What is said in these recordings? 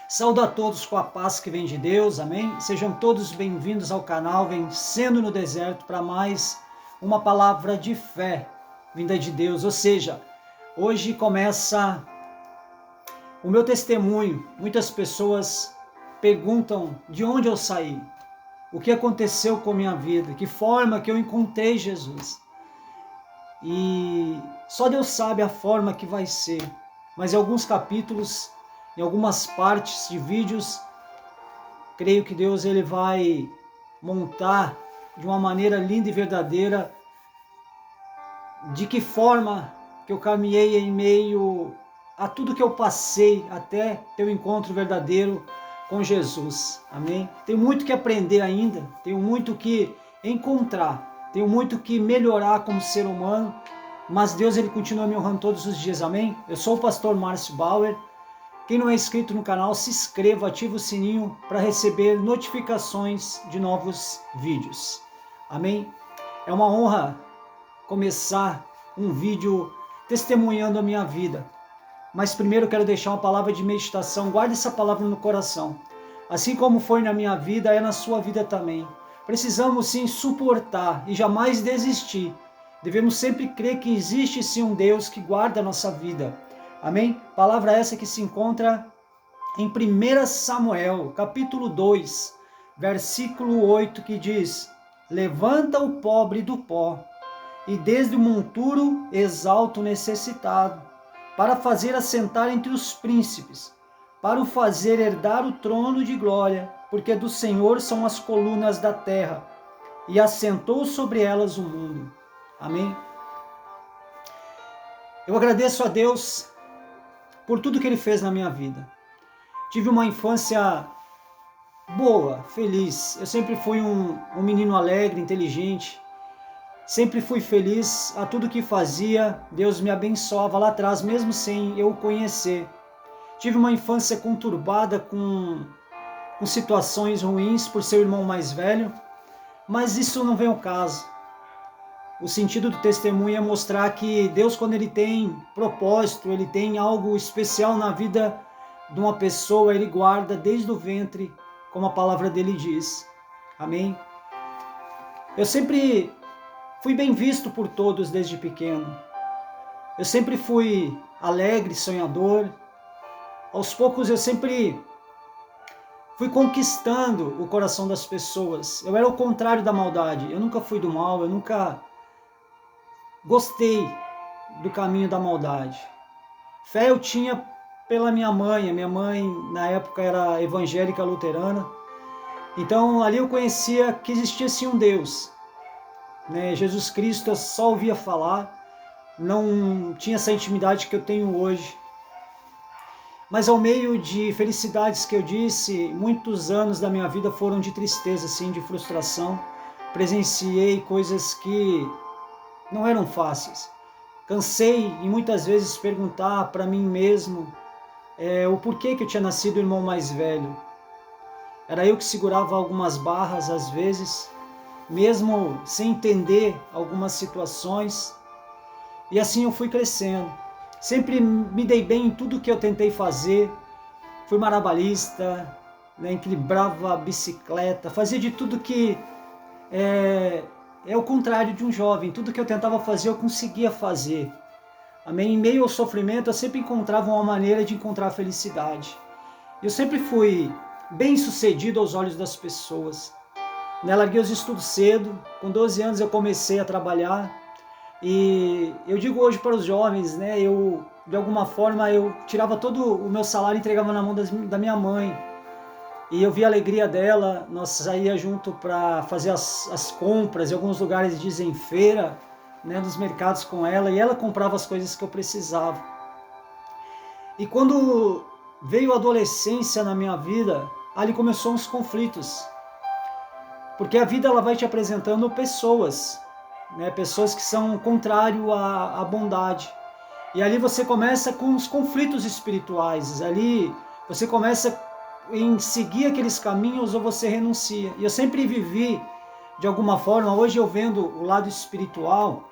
Saúdo a todos com a paz que vem de Deus, amém? Sejam todos bem-vindos ao canal Vencendo no Deserto para mais uma palavra de fé vinda de Deus. Ou seja, hoje começa o meu testemunho. Muitas pessoas perguntam de onde eu saí, o que aconteceu com a minha vida, que forma que eu encontrei Jesus. E só Deus sabe a forma que vai ser, mas em alguns capítulos, em algumas partes de vídeos, creio que Deus ele vai montar de uma maneira linda e verdadeira de que forma que eu caminhei em meio a tudo que eu passei até ter o encontro verdadeiro com Jesus, amém? Tenho muito que aprender ainda, tenho muito que encontrar, tenho muito que melhorar como ser humano, mas Deus ele continua me honrando todos os dias, amém? Eu sou o pastor Márcio Bauer. Quem não é inscrito no canal, se inscreva, ative o sininho para receber notificações de novos vídeos. Amém? É uma honra começar um vídeo testemunhando a minha vida. Mas primeiro eu quero deixar uma palavra de meditação. Guarde essa palavra no coração. Assim como foi na minha vida, é na sua vida também. Precisamos sim suportar e jamais desistir. Devemos sempre crer que existe sim um Deus que guarda a nossa vida. Amém? Palavra essa que se encontra em 1 Samuel, capítulo 2, versículo 8, que diz: Levanta o pobre do pó, e desde o monturo exalta o necessitado, para fazer assentar entre os príncipes, para o fazer herdar o trono de glória, porque do Senhor são as colunas da terra, e assentou sobre elas o mundo. Amém? Eu agradeço a Deus por tudo que Ele fez na minha vida. Tive uma infância boa, feliz. Eu sempre fui um menino alegre, inteligente. Sempre fui feliz a tudo que fazia. Deus me abençoava lá atrás, mesmo sem eu o conhecer. Tive uma infância conturbada com situações ruins por ser o irmão mais velho, mas isso não vem ao caso. O sentido do testemunho é mostrar que Deus, quando Ele tem propósito, Ele tem algo especial na vida de uma pessoa, Ele guarda desde o ventre, como a palavra dele diz. Amém? Eu sempre fui bem visto por todos desde pequeno. Eu sempre fui alegre, sonhador. Aos poucos eu sempre fui conquistando o coração das pessoas. Eu era o contrário da maldade. Eu nunca fui do mal, eu nunca gostei do caminho da maldade. Fé eu tinha pela minha mãe. A minha mãe, na época, era evangélica luterana. Então, ali eu conhecia que existia sim um Deus. Jesus Cristo eu só ouvia falar. Não tinha essa intimidade que eu tenho hoje. Mas ao meio de felicidades que eu disse, muitos anos da minha vida foram de tristeza, sim, de frustração. Presenciei coisas que não eram fáceis. Cansei e muitas vezes perguntar para mim mesmo o porquê que eu tinha nascido o irmão mais velho. Era eu que segurava algumas barras às vezes, mesmo sem entender algumas situações. E assim eu fui crescendo. Sempre me dei bem em tudo que eu tentei fazer. Fui marabalista, equilibrava a bicicleta, fazia de tudo que é o contrário de um jovem. Tudo que eu tentava fazer, eu conseguia fazer. Amém? Em meio ao sofrimento, eu sempre encontrava uma maneira de encontrar felicidade. Eu sempre fui bem sucedido aos olhos das pessoas. Larguei os estudos cedo. Com 12 anos eu comecei a trabalhar. E eu digo hoje para os jovens, eu, de alguma forma, eu tirava todo o meu salário e entregava na mão da minha mãe. E eu via a alegria dela. Nós saía junto para fazer as compras. Em alguns lugares dizem feira, nos mercados com ela. E ela comprava as coisas que eu precisava. E quando veio a adolescência na minha vida, ali começou uns conflitos. Porque a vida ela vai te apresentando pessoas. Pessoas que são contrário à bondade. E ali você começa com os conflitos espirituais. Ali você começa em seguir aqueles caminhos ou você renuncia. E eu sempre vivi, de alguma forma, hoje eu vendo o lado espiritual,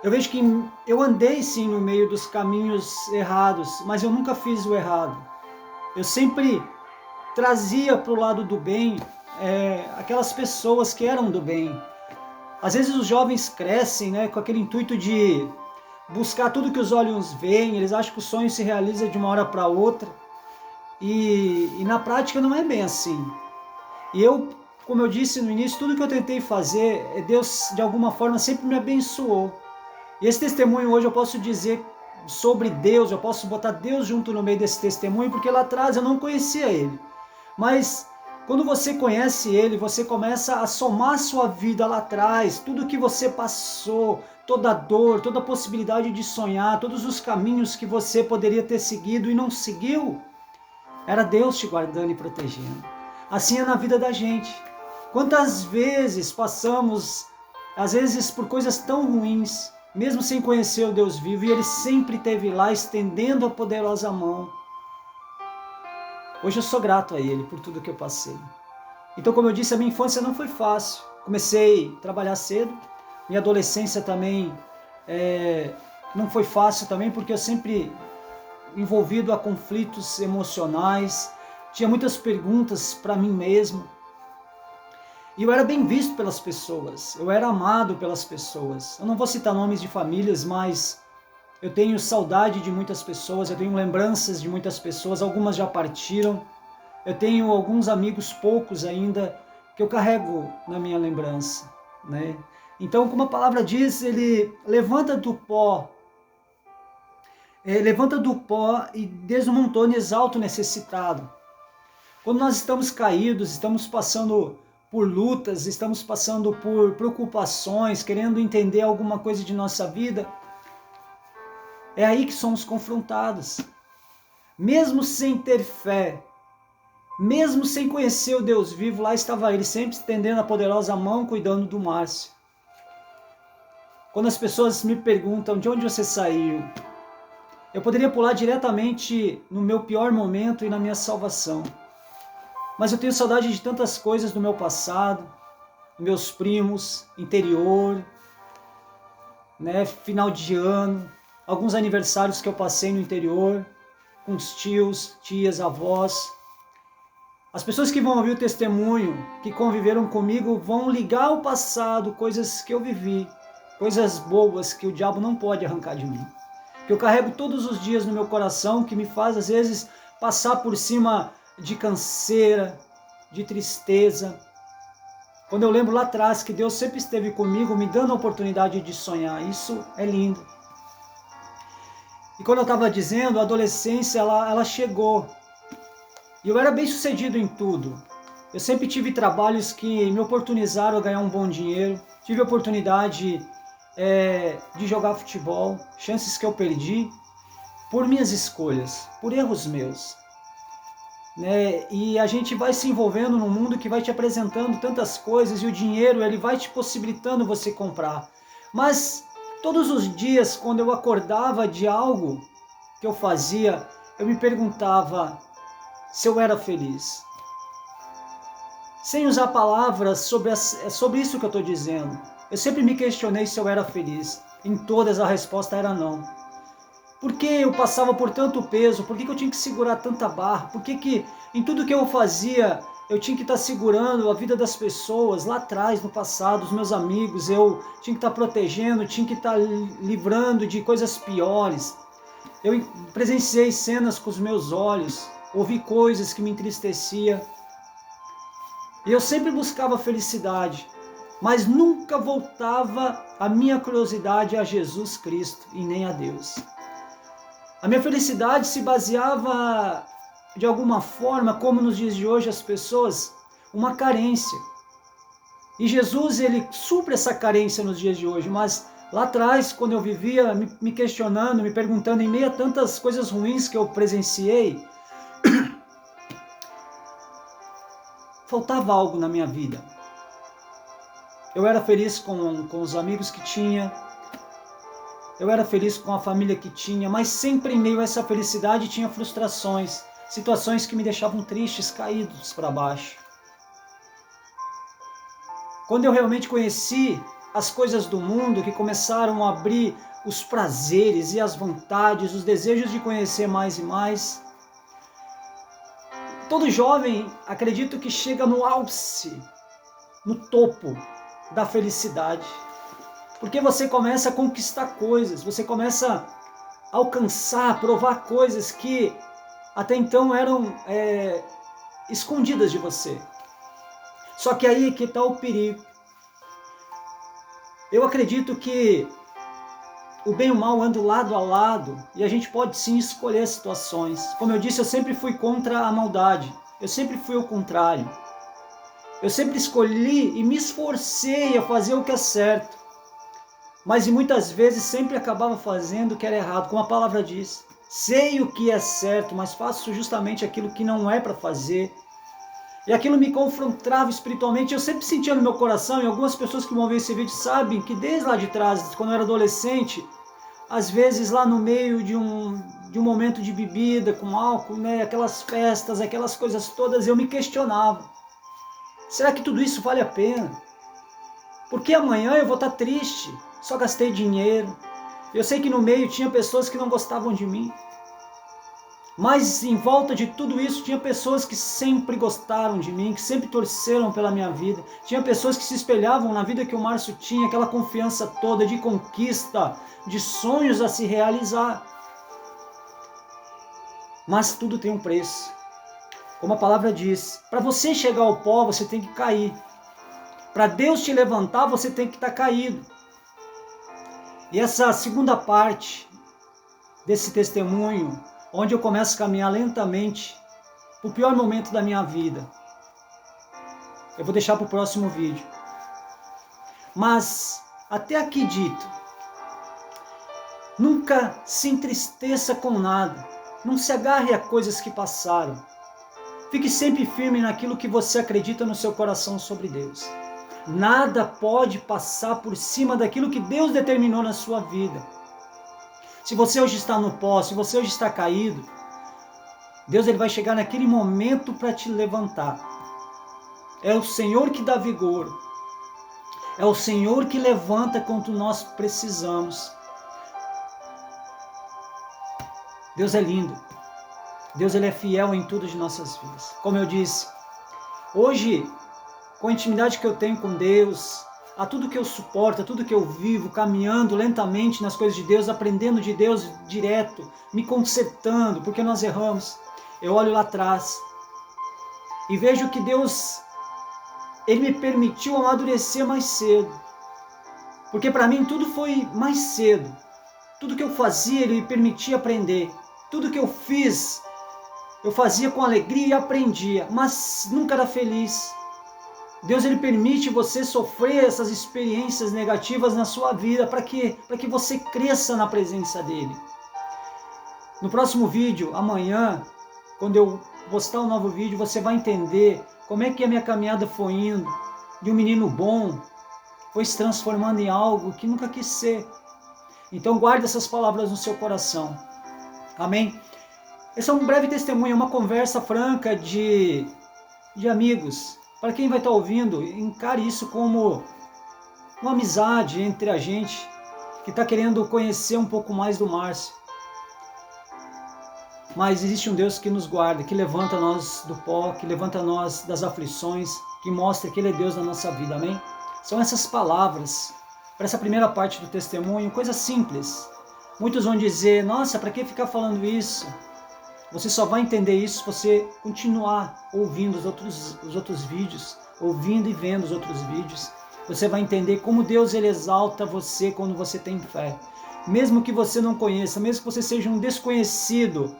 eu vejo que eu andei sim no meio dos caminhos errados, mas eu nunca fiz o errado. eu sempre trazia para o lado do bem aquelas pessoas que eram do bem. Às vezes os jovens crescem, né, com aquele intuito de buscar tudo que os olhos veem, eles acham que o sonho se realiza de uma hora para outra, e na prática não é bem assim. E eu, como eu disse no início, tudo que eu tentei fazer, Deus de alguma forma sempre me abençoou. E esse testemunho hoje eu posso dizer sobre Deus, eu posso botar Deus junto no meio desse testemunho, porque lá atrás eu não conhecia Ele. Mas quando você conhece Ele, você começa a somar sua vida lá atrás, tudo que você passou, toda a dor, toda a possibilidade de sonhar, todos os caminhos que você poderia ter seguido e não seguiu, era Deus te guardando e protegendo. Assim é na vida da gente. Quantas vezes passamos, às vezes por coisas tão ruins, mesmo sem conhecer o Deus vivo, e Ele sempre esteve lá estendendo a poderosa mão. Hoje eu sou grato a Ele por tudo que eu passei. Então, como eu disse, a minha infância não foi fácil. Comecei a trabalhar cedo, minha adolescência também não foi fácil também, porque eu sempre envolvido a conflitos emocionais, tinha muitas perguntas para mim mesmo. E eu era bem visto pelas pessoas, eu era amado pelas pessoas. Eu não vou citar nomes de famílias, mas eu tenho saudade de muitas pessoas, eu tenho lembranças de muitas pessoas, algumas já partiram. Eu tenho alguns amigos, poucos ainda, que eu carrego na minha lembrança, né? Então, como a palavra diz, Ele levanta do pó e desde o montone exalta o necessitado. Quando nós estamos caídos, estamos passando por lutas, estamos passando por preocupações, querendo entender alguma coisa de nossa vida, é aí que somos confrontados. Mesmo sem ter fé, mesmo sem conhecer o Deus vivo, lá estava Ele, sempre estendendo a poderosa mão, cuidando do Márcio. Quando as pessoas me perguntam de onde você saiu, eu poderia pular diretamente no meu pior momento e na minha salvação. Mas eu tenho saudade de tantas coisas do meu passado, meus primos, interior, né, final de ano, alguns aniversários que eu passei no interior, com os tios, tias, avós. As pessoas que vão ouvir o testemunho, que conviveram comigo, vão ligar ao passado, coisas que eu vivi, coisas boas que o diabo não pode arrancar de mim. Que eu carrego todos os dias no meu coração, que me faz às vezes passar por cima de canseira, de tristeza. Quando eu lembro lá atrás que Deus sempre esteve comigo, me dando a oportunidade de sonhar, isso é lindo. E quando eu estava dizendo, a adolescência ela chegou. E eu era bem sucedido em tudo. Eu sempre tive trabalhos que me oportunizaram a ganhar um bom dinheiro. Tive a oportunidade de jogar futebol, chances que eu perdi por minhas escolhas, por erros meus. Né? E a gente vai se envolvendo num mundo que vai te apresentando tantas coisas e o dinheiro ele vai te possibilitando você comprar. Mas todos os dias, quando eu acordava de algo que eu fazia, eu me perguntava se eu era feliz. Sem usar palavras sobre isso que eu estou dizendo. Eu sempre me questionei se eu era feliz. Em todas a resposta era não. Por que eu passava por tanto peso? Por que eu tinha que segurar tanta barra? Por que em tudo que eu fazia eu tinha que estar segurando a vida das pessoas lá atrás, no passado, os meus amigos? Eu tinha que estar protegendo, tinha que estar livrando de coisas piores. Eu presenciei cenas com os meus olhos, ouvi coisas que me entristeciam. E eu sempre buscava felicidade, mas nunca voltava a minha curiosidade a Jesus Cristo e nem a Deus. A minha felicidade se baseava, de alguma forma, como nos dias de hoje as pessoas, uma carência. E Jesus, ele supre essa carência nos dias de hoje, mas lá atrás, quando eu vivia me questionando, me perguntando, em meio a tantas coisas ruins que eu presenciei, faltava algo na minha vida. Eu era feliz com os amigos que tinha, eu era feliz com a família que tinha, mas sempre em meio a essa felicidade tinha frustrações, situações que me deixavam tristes, caídos para baixo. Quando eu realmente conheci as coisas do mundo, que começaram a abrir os prazeres e as vontades, os desejos de conhecer mais e mais, Todo jovem, acredito que chega no ápice, no topo da felicidade. Porque você começa a conquistar coisas, você começa a alcançar, provar coisas que até então eram escondidas de você. Só que aí que está o perigo. Eu acredito que o bem e o mal andam lado a lado e a gente pode sim escolher situações. Como eu disse, eu sempre fui contra a maldade. Eu sempre fui ao contrário. Eu sempre escolhi e me esforcei a fazer o que é certo. Mas muitas vezes sempre acabava fazendo o que era errado. Como a palavra diz, sei o que é certo, mas faço justamente aquilo que não é para fazer. E aquilo me confrontava espiritualmente. Eu sempre sentia no meu coração, e algumas pessoas que vão ver esse vídeo sabem que desde lá de trás, quando eu era adolescente, às vezes lá no meio de um momento de bebida, com álcool, né, aquelas festas, aquelas coisas todas, eu me questionava. Será que tudo isso vale a pena? Porque amanhã eu vou estar triste, só gastei dinheiro. Eu sei que no meio tinha pessoas que não gostavam de mim. Mas em volta de tudo isso tinha pessoas que sempre gostaram de mim, que sempre torceram pela minha vida. Tinha pessoas que se espelhavam na vida que o Márcio tinha, aquela confiança toda de conquista, de sonhos a se realizar. Mas tudo tem um preço. Como a palavra diz, para você chegar ao pó, você tem que cair. Para Deus te levantar, você tem que estar caído. E essa segunda parte desse testemunho, onde eu começo a caminhar lentamente para o pior momento da minha vida, eu vou deixar para o próximo vídeo. Mas, até aqui dito, nunca se entristeça com nada, não se agarre a coisas que passaram. Fique sempre firme naquilo que você acredita no seu coração sobre Deus. Nada pode passar por cima daquilo que Deus determinou na sua vida. Se você hoje está no pó, se você hoje está caído, Deus ele vai chegar naquele momento para te levantar. É o Senhor que dá vigor. É o Senhor que levanta quando nós precisamos. Deus é lindo. Deus ele é fiel em tudo de nossas vidas. Como eu disse, hoje, com a intimidade que eu tenho com Deus, a tudo que eu suporto, a tudo que eu vivo, caminhando lentamente nas coisas de Deus, aprendendo de Deus direto, me consertando, porque nós erramos. Eu olho lá atrás e vejo que Deus, ele me permitiu amadurecer mais cedo. Porque para mim tudo foi mais cedo. Tudo que eu fazia, ele me permitia aprender. Tudo que eu fiz, eu fazia com alegria e aprendia, mas nunca era feliz. Deus ele permite você sofrer essas experiências negativas na sua vida para que você cresça na presença dele. No próximo vídeo, amanhã, quando eu postar um novo vídeo, você vai entender como é que a minha caminhada foi indo, de um menino bom, foi se transformando em algo que nunca quis ser. Então guarde essas palavras no seu coração. Amém? Esse é um breve testemunho, uma conversa franca de amigos. Para quem vai estar ouvindo, encare isso como uma amizade entre a gente que está querendo conhecer um pouco mais do Márcio. Mas existe um Deus que nos guarda, que levanta nós do pó, que levanta nós das aflições, que mostra que Ele é Deus na nossa vida, amém? São essas palavras, para essa primeira parte do testemunho, coisa simples. Muitos vão dizer, nossa, para que ficar falando isso? Você só vai entender isso se você continuar ouvindo os outros vídeos, ouvindo e vendo os outros vídeos. Você vai entender como Deus ele exalta você quando você tem fé. Mesmo que você não conheça, mesmo que você seja um desconhecido,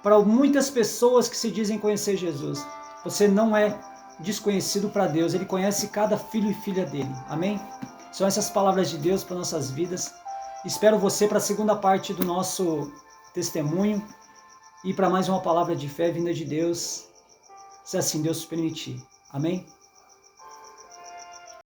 para muitas pessoas que se dizem conhecer Jesus, você não é desconhecido para Deus, Ele conhece cada filho e filha dele, amém? São essas palavras de Deus para nossas vidas. Espero você para a segunda parte do nosso testemunho e para mais uma palavra de fé vinda de Deus, se assim Deus permitir, amém?